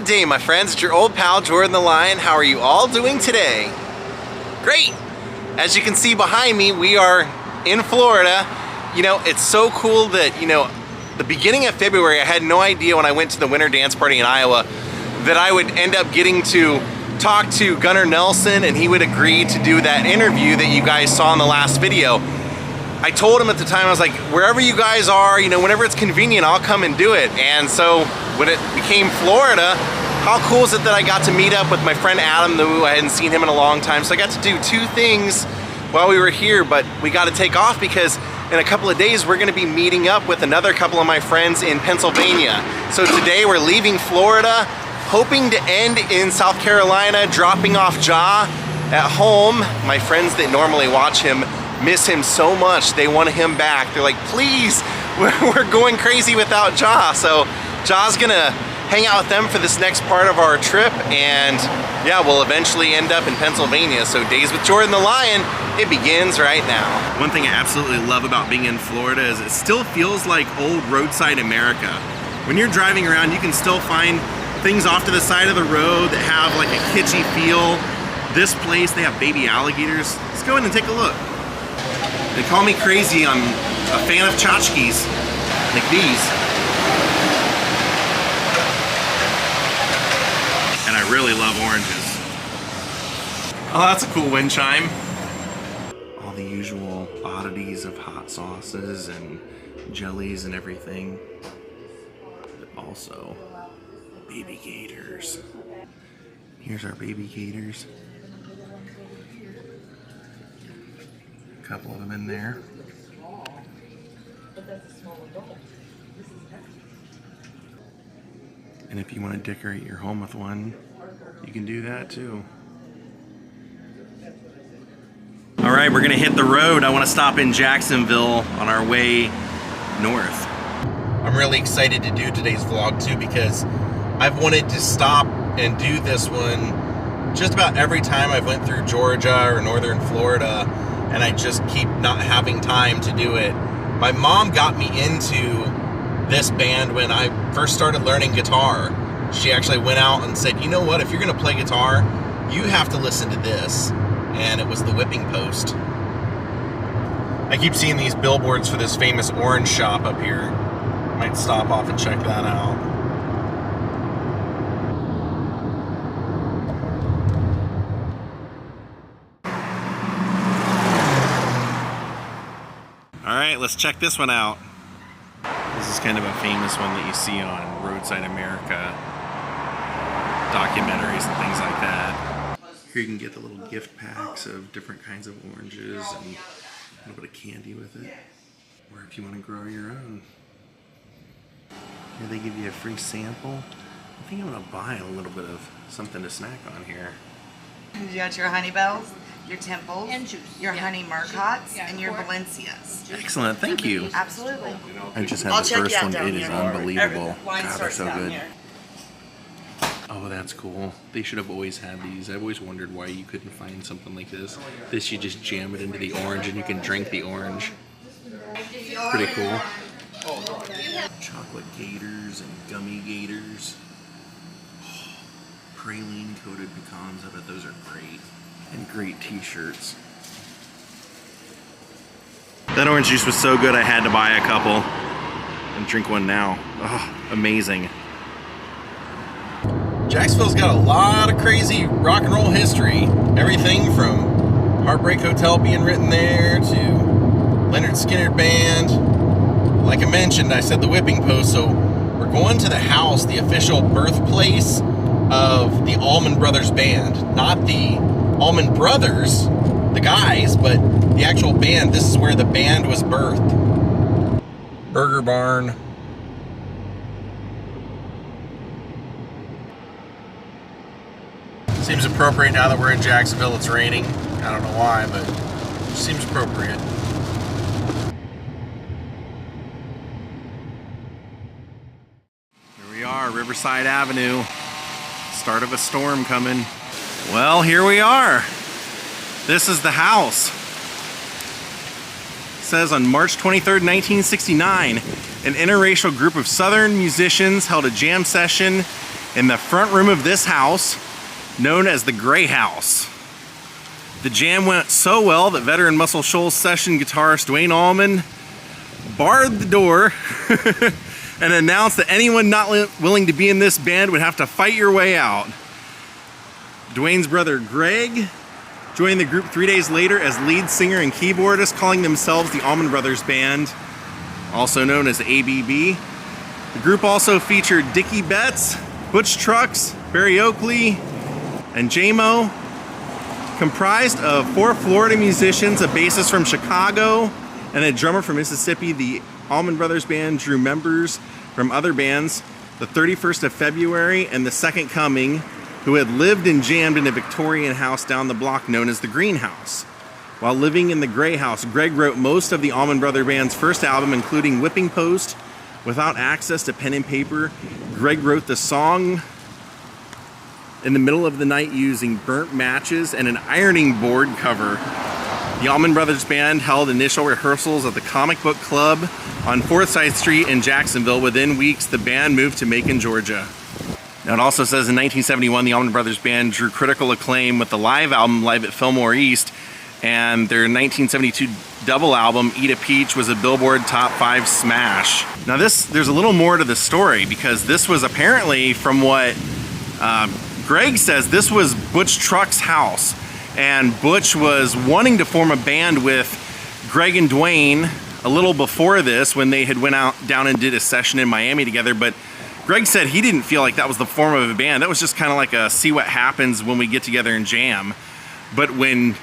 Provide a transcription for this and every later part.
day, my friends. It's your old pal, Jordan the Lion. How are you all doing today? Great! As you can see behind me, we are in Florida. You know, it's so cool that, you know, the beginning of February, I had no idea when I went to the winter dance party in Iowa that I would end up getting to talk to Gunnar Nelson and he would agree to do that interview that you guys saw in the last video. I told him at the time, I was like, wherever you guys are, you know, whenever it's convenient, I'll come and do it. And so when it became Florida, how cool is it that I got to meet up with my friend Adam, who I hadn't seen him in a long time. So I got to do two things while we were here, but we got to take off because in a couple of days, we're gonna be meeting up with another couple of my friends in Pennsylvania. So today we're leaving Florida, hoping to end in South Carolina, dropping off Ja at home. My friends that normally watch him miss him so much. They want him back. They're like, please, we're going crazy without Ja. So Ja's gonna hang out with them for this next part of our trip, and yeah, we'll eventually end up in Pennsylvania. So Daze with Jordan the Lion, it begins right now. One thing I absolutely love about being in Florida is it still feels like old roadside America. When you're driving around, you can still find things off to the side of the road that have like a kitschy feel. This place, they have baby alligators. Let's go in and take a look. They call me crazy, I'm a fan of tchotchkes, like these. And I really love oranges. Oh, that's a cool wind chime. All the usual oddities of hot sauces and jellies and everything. But also, baby gators. Here's our baby gators. A couple of them in there. And if you want to decorate your home with one, you can do that too. All right, we're gonna hit the road. I want to stop in Jacksonville on our way north. I'm really excited to do today's vlog too because I've wanted to stop and do this one just about every time I've went through Georgia or northern Florida, and I just keep not having time to do it. My mom got me into this band when I first started learning guitar. She actually went out and said, you know what, if you're gonna play guitar, you have to listen to this. And it was the Whipping Post. I keep seeing these billboards for this famous orange shop up here. Might stop off and check that out. All right, let's check this one out. This is kind of a famous one that you see on Roadside America documentaries and things like that. Here you can get the little gift packs of different kinds of oranges and a little bit of candy with it. Or if you want to grow your own. Here they give you a free sample. I think I'm going to buy a little bit of something to snack on here. You got your honey bells, your temples, and juice. Your honey marcottes, and your Valencias. Excellent, thank you. Absolutely. I just had the first one. It is unbelievable. God, they're so good. Oh, that's cool. They should have always had these. I've always wondered why you couldn't find something like this. This, you just jam it into the orange and you can drink the orange. Pretty cool. Chocolate gators and gummy gators. Praline coated pecans, I bet those are great. And great t-shirts. That orange juice was so good I had to buy a couple and drink one now. Oh, amazing. Jacksonville's got a lot of crazy rock and roll history. Everything from Heartbreak Hotel being written there to Leonard Skinner Band. Like I mentioned, I said the Whipping Post, so we're going to the house, the official birthplace of the Allman Brothers Band. Not the Allman Brothers, the guys, but the actual band. This is where the band was birthed. Burger Barn. Seems appropriate now that we're in Jacksonville. It's raining. I don't know why, but it seems appropriate. Here we are, Riverside Avenue. Start of a storm coming. Well, here we are. This is the house. It says on March 23rd, 1969, an interracial group of Southern musicians held a jam session in the front room of this house, known as the Gray House. The jam went so well that veteran Muscle Shoals session guitarist Dwayne Allman barred the door and announced that anyone not willing to be in this band would have to fight your way out. Dwayne's brother Greg joined the group 3 days later as lead singer and keyboardist, calling themselves the Allman Brothers Band, also known as ABB. The group also featured Dickie Betts, Butch Trucks, Barry Oakley, and J-Mo. Comprised of 4 Florida musicians, a bassist from Chicago, and a drummer from Mississippi, the Allman Brothers Band drew members from other bands, the 31st of February and the Second Coming, who had lived and jammed in a Victorian house down the block known as the Greenhouse. While living in the Gray House, Greg wrote most of the Allman Brothers Band's first album, including Whipping Post. Without access to pen and paper, Greg wrote the song in the middle of the night using burnt matches and an ironing board cover. The Allman Brothers Band held initial rehearsals at the Comic Book Club on 4th Side Street in Jacksonville. Within weeks, the band moved to Macon, Georgia. Now it also says in 1971, the Allman Brothers Band drew critical acclaim with the live album Live at Fillmore East, and their 1972 double album Eat a Peach was a Billboard Top 5 smash. Now there's a little more to the story, because this was apparently, from what Greg says, this was Butch Trucks' house, and Butch was wanting to form a band with Greg and Dwayne a little before this, when they had went out down and did a session in Miami together, but Greg said he didn't feel like that was the form of a band. That was just kind of like a see what happens when we get together and jam. But when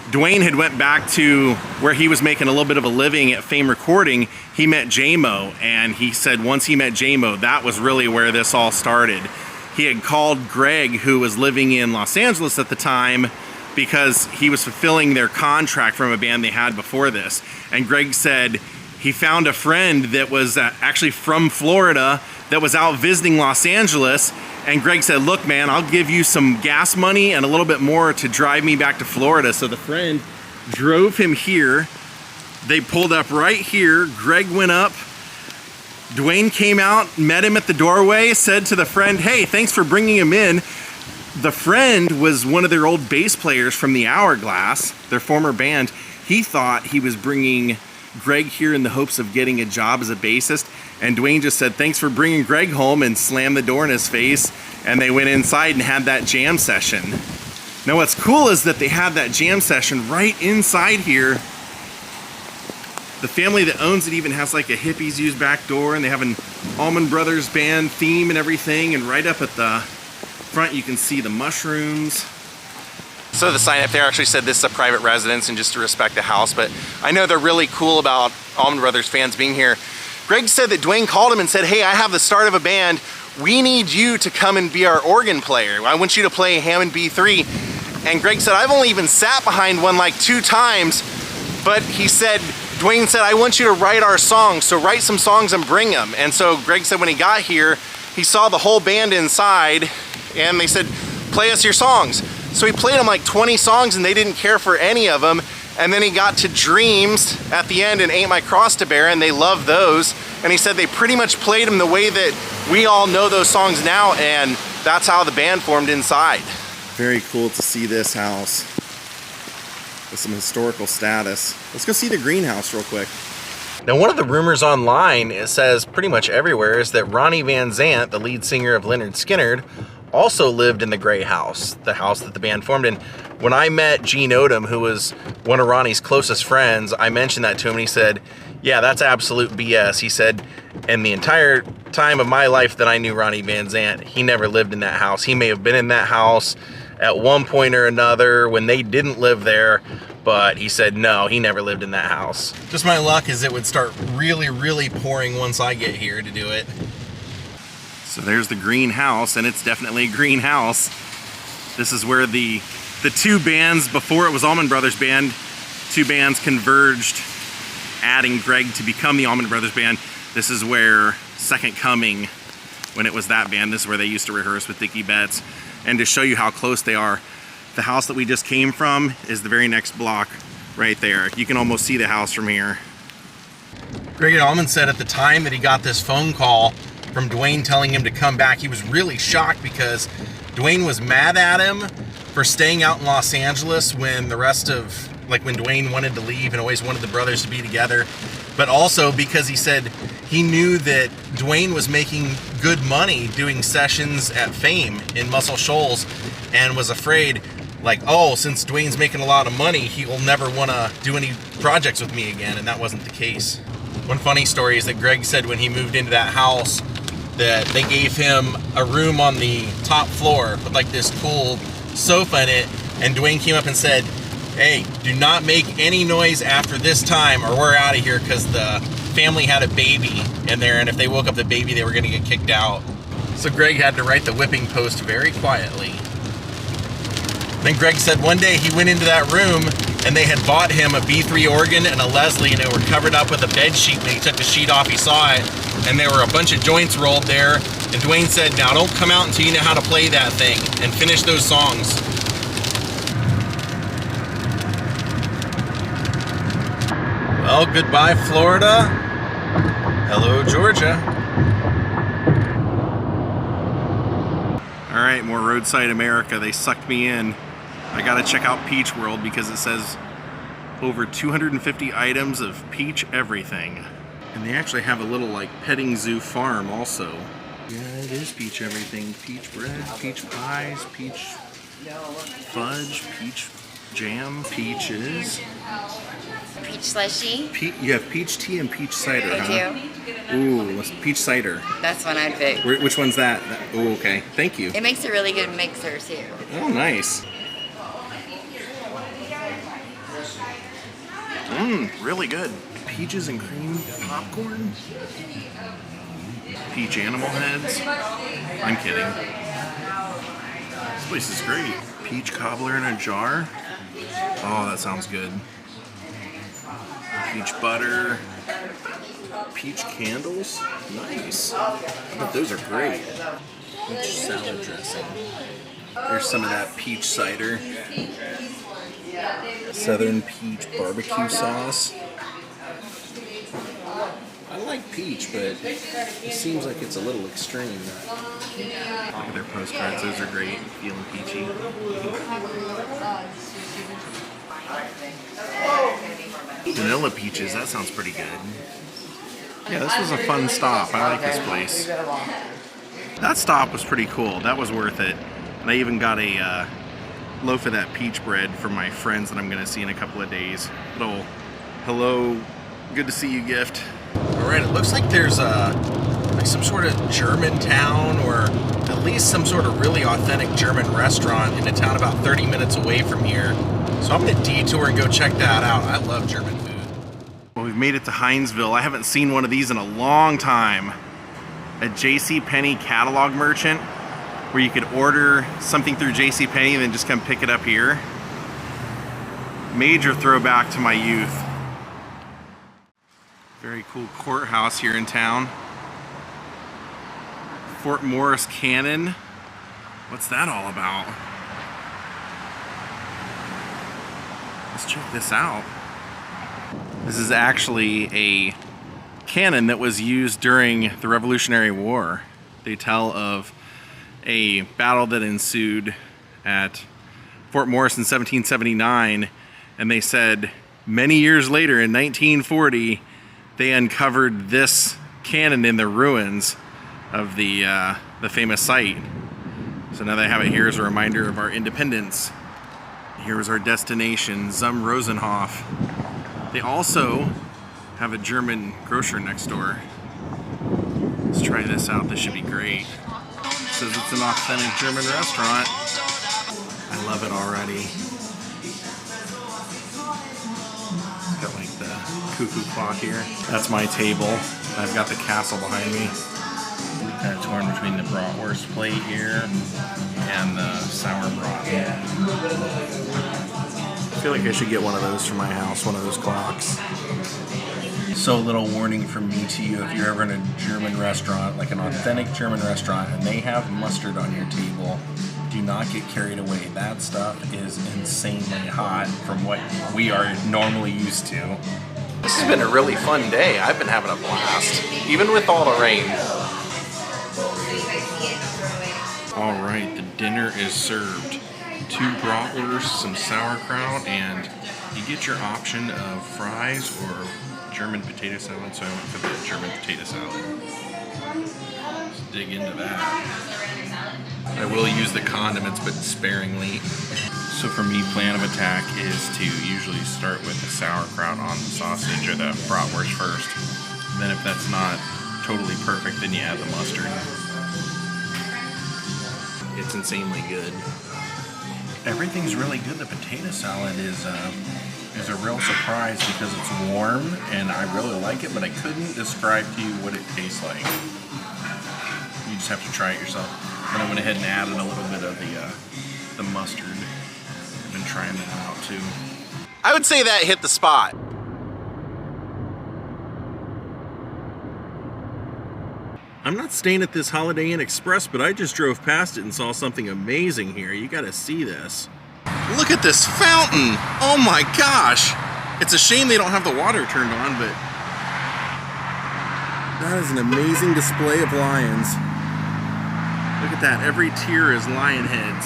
Dwayne had went back to where he was making a little bit of a living at Fame Recording, he met J-Mo, and he said once he met J-Mo, that was really where this all started. He had called Greg, who was living in Los Angeles at the time, because he was fulfilling their contract from a band they had before this. And Greg said he found a friend that was actually from Florida that was out visiting Los Angeles, and Greg said, look man, I'll give you some gas money and a little bit more to drive me back to Florida. So the friend drove him here. They pulled up right here. Greg went up. Dwayne came out, met him at the doorway, said to the friend, hey, thanks for bringing him in. The friend was one of their old bass players from the Hourglass, their former band. He thought he was bringing Greg here in the hopes of getting a job as a bassist, and Dwayne just said thanks for bringing Greg home and slammed the door in his face, and they went inside and had that jam session. Now what's cool is that they had that jam session right inside here. The family that owns it even has like a hippies use back door, and they have an Allman Brothers Band theme and everything, and right up at the front you can see the mushrooms. So the sign up there actually said this is a private residence and just to respect the house, but I know they're really cool about Allman Brothers fans being here. Greg said that Dwayne called him and said, hey, I have the start of a band. We need you to come and be our organ player. I want you to play Hammond B3. And Greg said, I've only even sat behind one like 2 times, but he said, Dwayne said, I want you to write our songs, so write some songs and bring them. And so Greg said when he got here, he saw the whole band inside, and they said, play us your songs. So he played them like 20 songs, and they didn't care for any of them. And then he got to Dreams at the end and Ain't My Cross to Bear, and they loved those. And he said they pretty much played them the way that we all know those songs now, and that's how the band formed inside. Very cool to see this house with some historical status. Let's go see the greenhouse real quick. Now, one of the rumors online, it says pretty much everywhere, is that Ronnie Van Zant, the lead singer of Lynyrd Skynyrd, also lived in the Gray House, the house that the band formed in. When I met Gene Odom, who was one of Ronnie's closest friends, I mentioned that to him, and he said, yeah, that's absolute BS. He said, in the entire time of my life that I knew Ronnie Van Zant, he never lived in that house. He may have been in that house at one point or another when they didn't live there, but he said, no, he never lived in that house. Just my luck is it would start really, really pouring once I get here to do it. So there's the greenhouse, and it's definitely a greenhouse. This is where the 2 bands, before it was Allman Brothers Band, 2 bands converged, adding Greg to become the Allman Brothers Band. This is where Second Coming, when it was that band, this is where they used to rehearse with Dickie Betts. And to show you how close they are, the house that we just came from is the very next block right there. You can almost see the house from here. Greg Allman said at the time that he got this phone call from Dwayne telling him to come back. He was really shocked because Dwayne was mad at him for staying out in Los Angeles when the rest of, like when Dwayne wanted to leave and always wanted the brothers to be together. But also because he said he knew that Dwayne was making good money doing sessions at Fame in Muscle Shoals and was afraid, like, oh, since Dwayne's making a lot of money, he will never want to do any projects with me again, and that wasn't the case. One funny story is that Greg said when he moved into that house that they gave him a room on the top floor with like this cool sofa in it, and Dwayne came up and said, hey, do not make any noise after this time or we're out of here, because the family had a baby in there, and if they woke up the baby, they were going to get kicked out. So Greg had to write the whipping post very quietly. Then Greg said one day he went into that room and they had bought him a B3 organ and a Leslie, and they were covered up with a bed sheet. And he took the sheet off, he saw it, and there were a bunch of joints rolled there. And Dwayne said, now don't come out until you know how to play that thing and finish those songs. Well, goodbye, Florida. Hello, Georgia. All right, more Roadside America. They sucked me in. I gotta check out Peach World because it says over 250 items of peach everything. And they actually have a little like petting zoo farm also. Yeah, it is peach everything. Peach bread, peach pies, peach fudge, peach jam, peaches. Peach slushy. You have peach tea and peach cider, I huh? do. Ooh, peach cider. That's one I'd pick. Which one's that? Oh, okay. Thank you. It makes a really good mixer too. Oh, nice. Really good. Peaches and cream popcorn. Peach animal heads. I'm kidding. This place is great. Peach cobbler in a jar. Oh, that sounds good. Peach butter. Peach candles. Nice. Oh, those are great. Peach salad dressing. There's some of that peach cider. Southern peach barbecue sauce. I like peach, but it seems like it's a little extreme. Look at their postcards, those are great. Feeling peachy. Vanilla peaches, that sounds pretty good. Yeah, this was a fun stop. I like this place. That stop was pretty cool. That was worth it. And I even got a loaf of that peach bread from my friends that I'm going to see in a couple of days. Little hello, good to see you gift. All right, it looks like there's like some sort of German town, or at least some sort of really authentic German restaurant in a town about 30 minutes away from here. So I'm gonna detour and go check that out. I love German food. Well, we've made it to Hinesville. I haven't seen one of these in a long time. A JCPenney catalog merchant where you could order something through JCPenney and then just come pick it up here. Major throwback to my youth. Very cool courthouse here in town. Fort Morris Cannon. What's that all about? Let's check this out. This is actually a cannon that was used during the Revolutionary War. They tell of a battle that ensued at Fort Morris in 1779, and they said many years later in 1940 they uncovered this cannon in the ruins of the famous site. So now they have it here as a reminder of our independence. Here is our destination, Zum Rosenhof. They also have a German grocer next door. Let's try this out, this should be great. It says it's an authentic German restaurant. I love it already. It's got like the cuckoo clock here. That's my table. I've got the castle behind me. Kind of torn between the bratwurst plate here and the sour broth. I feel like I should get one of those for my house, one of those clocks. So, a little warning from me to you, if you're ever in a German restaurant, like an authentic German restaurant, and they have mustard on your table, do not get carried away. That stuff is insanely hot from what we are normally used to. This has been a really fun day. I've been having a blast, even with all the rain. All right, the dinner is served. 2 bratwursts, some sauerkraut, and you get your option of fries or German potato salad, so I went for the German potato salad. Let's dig into that. I will use the condiments, but sparingly. So for me, plan of attack is to usually start with the sauerkraut on the sausage or the bratwurst first. Then if that's not totally perfect, then you add the mustard. It's insanely good. Everything's really good. The potato salad is a real surprise because it's warm and I really like it, but I couldn't describe to you what it tastes like. You just have to try it yourself. Then I went ahead and added a little bit of the mustard. I've been trying that out too. I would say that hit the spot. I'm not staying at this Holiday Inn Express, but I just drove past it and saw something amazing here. You gotta see this. Look at this fountain! Oh my gosh! It's a shame they don't have the water turned on, but That is an amazing display of lions. Look at that, every tier is lion heads.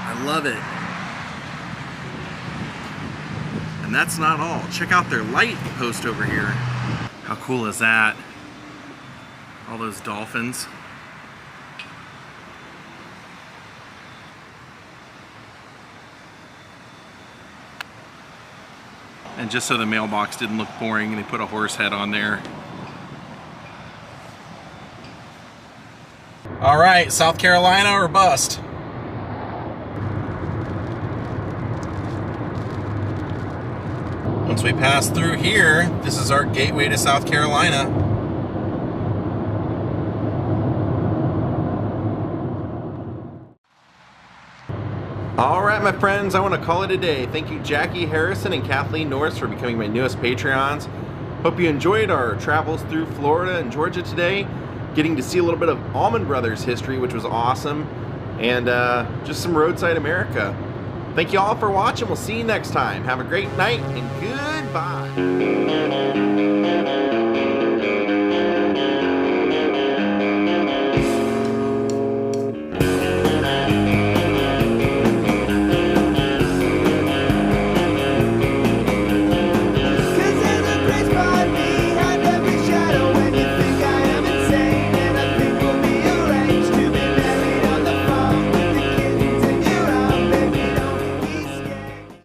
I love it. And that's not all. Check out their light post over here. How cool is that? All those dolphins. And just so the mailbox didn't look boring, they put a horse head on there. all right, South Carolina or bust. Once we pass through here, this is our gateway to South Carolina. All right, my friends, I want to call it a day. Thank you, Jackie Harrison and Kathleen Norris, for becoming my newest Patreons. Hope you enjoyed our travels through Florida and Georgia today, getting to see a little bit of Allman Brothers history, which was awesome, and just some roadside America. Thank you all for watching. We'll see you next time. Have a great night and goodbye.